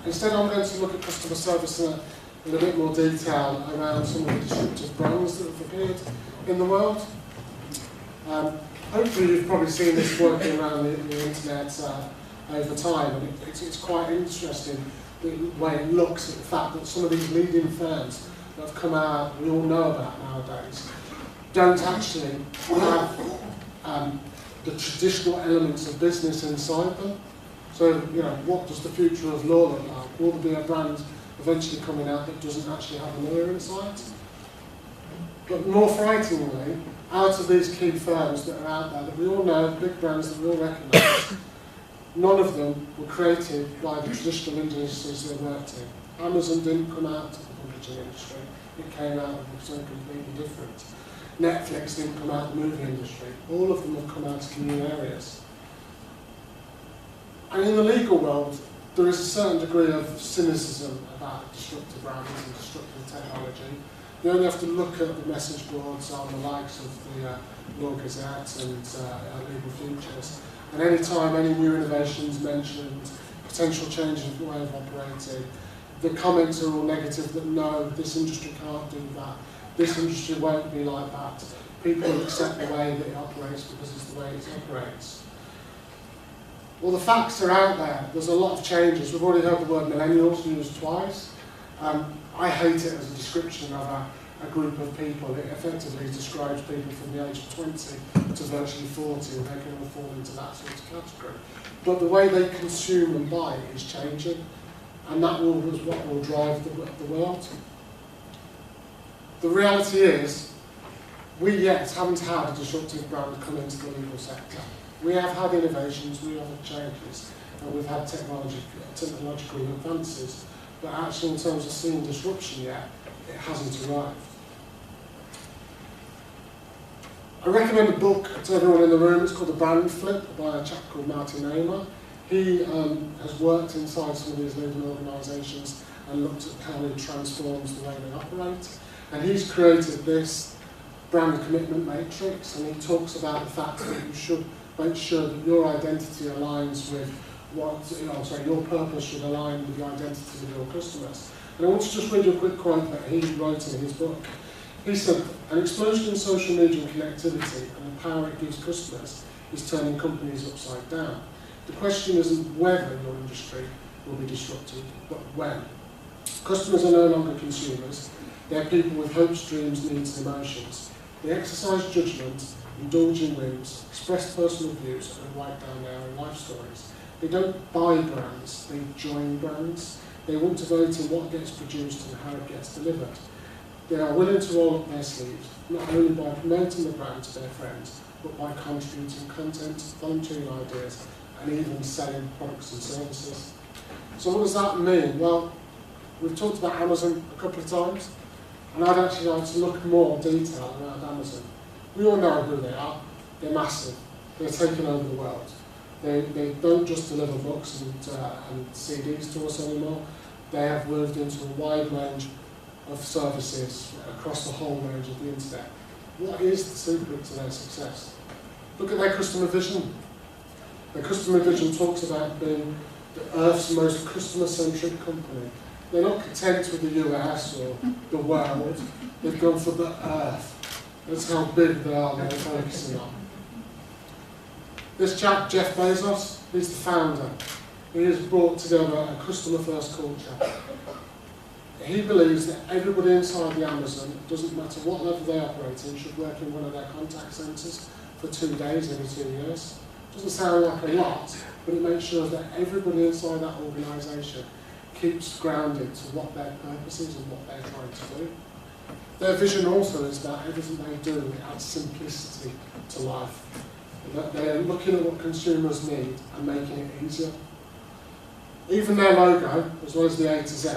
Instead, I'm going to look at customer service in a bit more detail around some of the disruptive brands that have appeared in the world. Hopefully you've probably seen this working around the internet over time, and it's quite interesting the way it looks at the fact that some of these leading firms that have come out, we all know about nowadays, don't actually have the traditional elements of business inside them. So, you know, what does the future of law look like? Will there be a brand eventually coming out that doesn't actually have a lawyer inside? But more frighteningly, out of these key firms that are out there that we all know, big brands that we all recognise, none of them were created by the traditional industries they worked in. Amazon didn't come out of the publishing industry, it came out of something completely different. Netflix didn't come out of the movie industry. All of them have come out of new areas. And in the legal world, there is a certain degree of cynicism about disruptive brands and disruptive technology. You only have to look at the message boards on the likes of the Law Gazette and Legal Futures. And any time any new innovations mentioned, potential changes in the way of operating, the comments are all negative that no, this industry can't do that, this industry won't be like that. People accept the way that it operates because it's the way it operates. Well, the facts are out there. There's a lot of changes. We've already heard the word millennials used twice. I hate it as a description of a group of people. It effectively describes people from the age of 20 to virtually 40, and they can all fall into that sort of category. But the way they consume and buy is changing, and that is what will drive the world. The reality is, we yet haven't had a disruptive brand come into the legal sector. We have had innovations, we have had changes, and we've had technological advances, but actually in terms of seeing disruption yet, it hasn't arrived. I recommend a book to everyone in the room. It's called The Brand Flip by a chap called Martin Namer. He has worked inside some of these leading organisations and looked at how it transforms the way they operate. And he's created this brand commitment matrix, and he talks about the fact that you should make sure that your identity aligns with your purpose should align with the identity of your customers. And I want to just read you a quick quote that he wrote in his book. He said, "An explosion in social media and connectivity and the power it gives customers is turning companies upside down. The question isn't whether your industry will be disrupted, but when. Customers are no longer consumers. They're people with hopes, dreams, needs and emotions. They exercise judgment, indulge in whims, express personal views and write down their own life stories. They don't buy brands, they join brands. They want to vote in what gets produced and how it gets delivered. They are willing to roll up their sleeves, not only by promoting the brand to their friends, but by contributing content, volunteering ideas, and even selling products and services." So what does that mean? Well, we've talked about Amazon a couple of times, and I'd actually like to look more detail around Amazon. We all know who they are. They're massive. They're taking over the world. They don't just deliver books and CDs to us anymore. They have moved into a wide range of services across the whole range of the internet. What is the secret to their success? Look at their customer vision. Their customer vision talks about being the Earth's most customer-centric company. They're not content with the US or the world. They've gone for the Earth. That's how big they are, they're focusing on. This chap, Jeff Bezos, he's the founder. He has brought together a customer-first culture. He believes that everybody inside the Amazon, it doesn't matter what level they operate in, should work in one of their contact centres for 2 days every 2 years. Doesn't sound like a lot, but it makes sure that everybody inside that organisation keeps grounded to what their purpose is and what they're trying to do. Their vision also is that everything they do adds simplicity to life. That they're looking at what consumers need and making it easier. Even their logo, as well as the A to Z,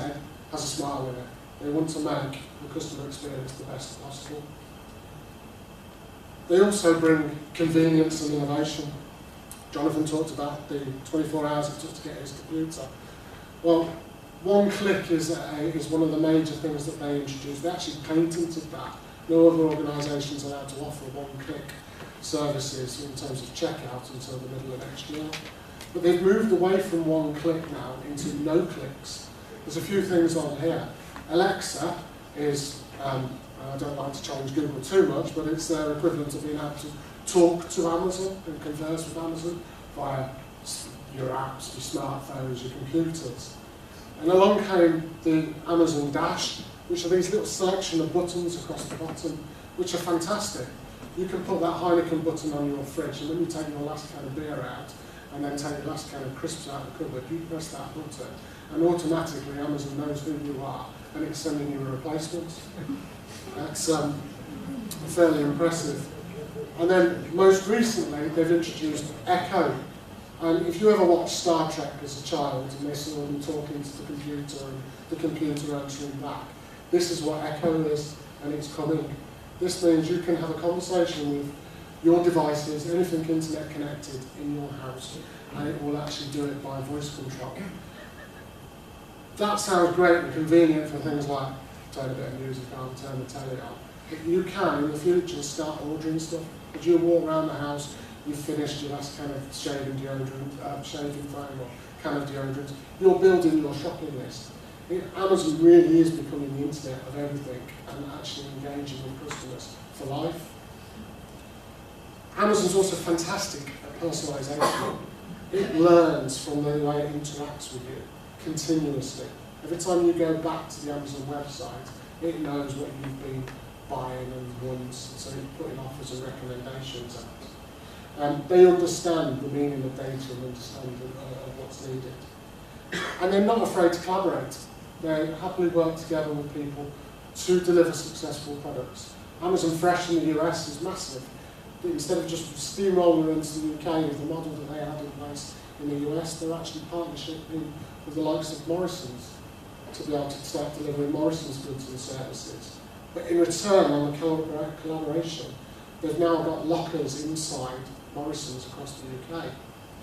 has a smile in it. They want to make the customer experience the best possible. They also bring convenience and innovation. Jonathan talked about the 24 hours it took to get his computer. Well, one click is one of the major things that they introduced. They actually patented that. No other organisation is allowed to offer one-click services in terms of checkout until the middle of next year. But they've moved away from one click now into no clicks. There's a few things on here. Alexa is, I don't like to challenge Google too much, but it's their equivalent of being able to talk to Amazon and converse with Amazon via your apps, your smartphones, your computers. And along came the Amazon Dash, which are these little selection of buttons across the bottom, which are fantastic. You can put that Heineken button on your fridge, and when you take your last can of beer out, and then take your last can of crisps out of the cupboard, you press that button, and automatically Amazon knows who you are, and it's sending you a replacement. That's fairly impressive. And then, most recently, they've introduced Echo. And if you ever watched Star Trek as a child, and they saw them talking to the computer, and the computer answering back, this is what Echo is, and it's coming. This means you can have a conversation with your devices, anything internet connected in your house, and it will actually do it by voice control. That sounds great and convenient for things like turn a bit of music on, turn the telly on. But you can, in the future, start ordering stuff. As you walk around the house, you've finished your last kind of shaving deodorant, shaving foam or can of deodorant, you're building your shopping list. Amazon really is becoming the internet of everything and actually engaging with customers for life. Amazon's also fantastic at personalisation. It learns from the way it interacts with you continuously. Every time you go back to the Amazon website, it knows what you've been buying and wants, so it's putting offers and recommendations out. They understand the meaning of data and understand of what's needed. And they're not afraid to collaborate. They happily work together with people to deliver successful products. Amazon Fresh in the US is massive. Instead of just steamrolling into the UK with the model that they had in place in the US, they're actually partnering with the likes of Morrison's to be able to start delivering Morrison's goods and services. But in return, on the collaboration, they've now got lockers inside Morrison's across the UK.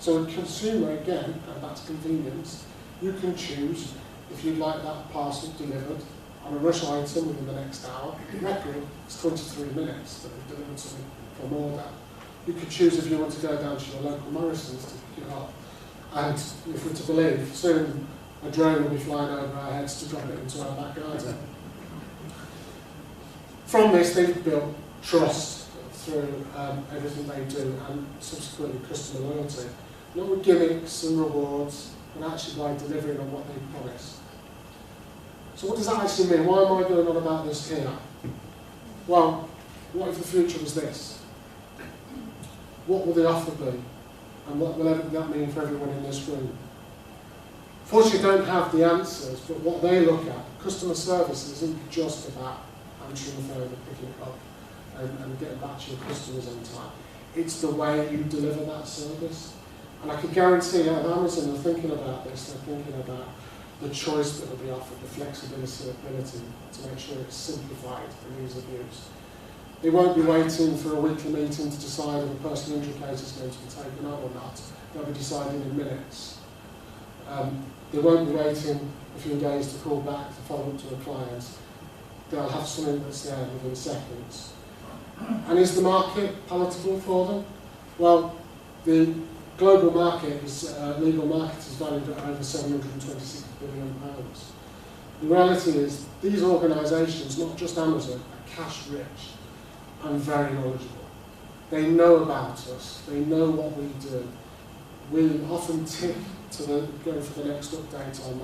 So a consumer, again, and that's convenience, you can choose if you'd like that parcel delivered on a rush item within the next hour. Record, it's 23 minutes that they've delivered something from order. You could choose if you want to go down to your local Morrison's to pick it up. And if we're to believe, soon a drone will be flying over our heads to drop it into our back garden. From this, they've built trust through everything they do and subsequently customer loyalty. Not with gimmicks and rewards, but actually by delivering on what they promise. So what does that actually mean? Why am I going on about this here? Well, what if the future was this? What will the offer be? And what will that mean for everyone in this room? Fortunately, I don't have the answers, but what they look at, customer service isn't just about answering the phone and picking it up and getting back to your customers on time. It's the way you deliver that service. And I can guarantee at Amazon are thinking about this, they're thinking about the choice that will be offered, the flexibility and ability to make sure it's simplified and ease of use. They won't be waiting for a weekly meeting to decide if a personal injury case is going to be taken on or not. They'll be deciding in minutes. They won't be waiting a few days to call back to follow up to a client. They'll have something that's there within seconds. And is the market palatable for them? Well, the global market, legal market, is valued at over £726 billion. The reality is, these organisations, not just Amazon, are cash rich and very knowledgeable. They know about us, they know what we do. We often tick to go for the next update on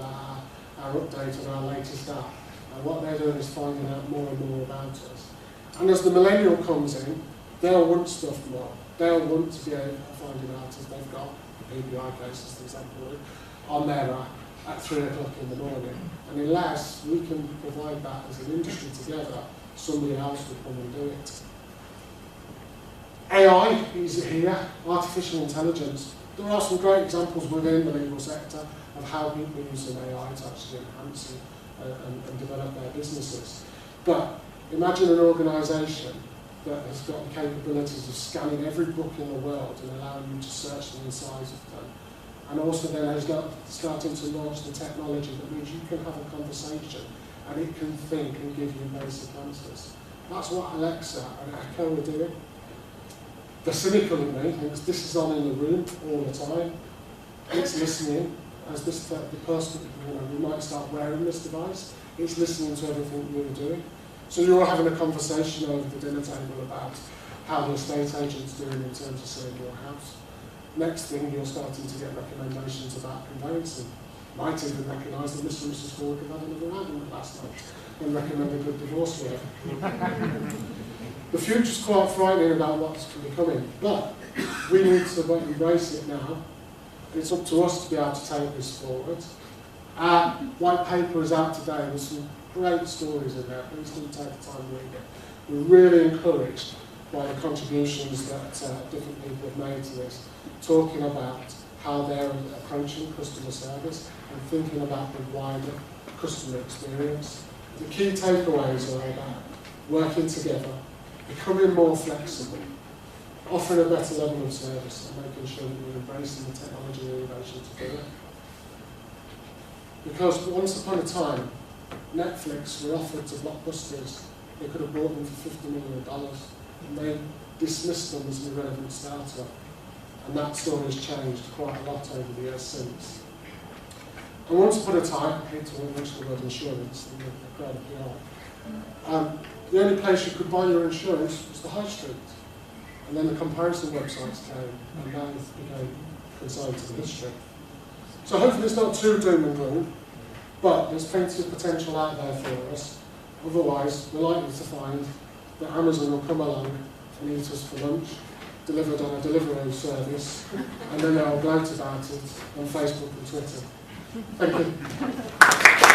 our update on our latest app. And what they're doing is finding out more and more about us. And as the millennial comes in, they'll want stuff more. They'll want to be able to find out as they've got PPI cases, for example, on their app at 3 o'clock in the morning. And unless we can provide that as an industry together, somebody else will come and do it. AI is here, artificial intelligence. There are some great examples within the legal sector of how people use AI to actually enhance and develop their businesses. But imagine an organisation that has got the capabilities of scanning every book in the world and allowing you to search the insides of them. And also then has got starting to launch the technology that means you can have a conversation and it can think and give you basic answers. That's what Alexa and Echo are doing. The cynical in me thinks this is on in the room all the time. It's listening, as this the person, we might start wearing this device. It's listening to everything you're doing. So you're having a conversation over the dinner table about how the estate agent's doing in terms of selling your house. Next thing, you're starting to get recommendations about conveyancing. Might even recognise that Mr. and Mrs. Cullwick have had another argument last night and recommend a good divorce for her. The future's quite frightening about what's coming, but we need to embrace it now. It's up to us to be able to take this forward. Our white paper is out today with some great stories in there. Please do take the time to read it. We're really encouraged by the contributions that different people have made to this, talking about how they're approaching customer service and thinking about the wider customer experience. The key takeaways are about working together, becoming more flexible, offering a better level of service and making sure that we're embracing the technology and innovation to do it. Because once upon a time, Netflix were offered to blockbusters. They could have bought them for $50 million, and they dismissed them as an irrelevant startup. And that story has changed quite a lot over the years since. And once upon a time, I hate to mention the word insurance, in the crowd of the only place you could buy your insurance was the high street. And then the comparison websites came, and that became consigned to the history. So hopefully it's not too doom and gloom, but there's plenty of potential out there for us. Otherwise, we're likely to find that Amazon will come along and eat us for lunch, delivered on a Deliveroo service, and then they'll gloat about it on Facebook and Twitter. Thank you.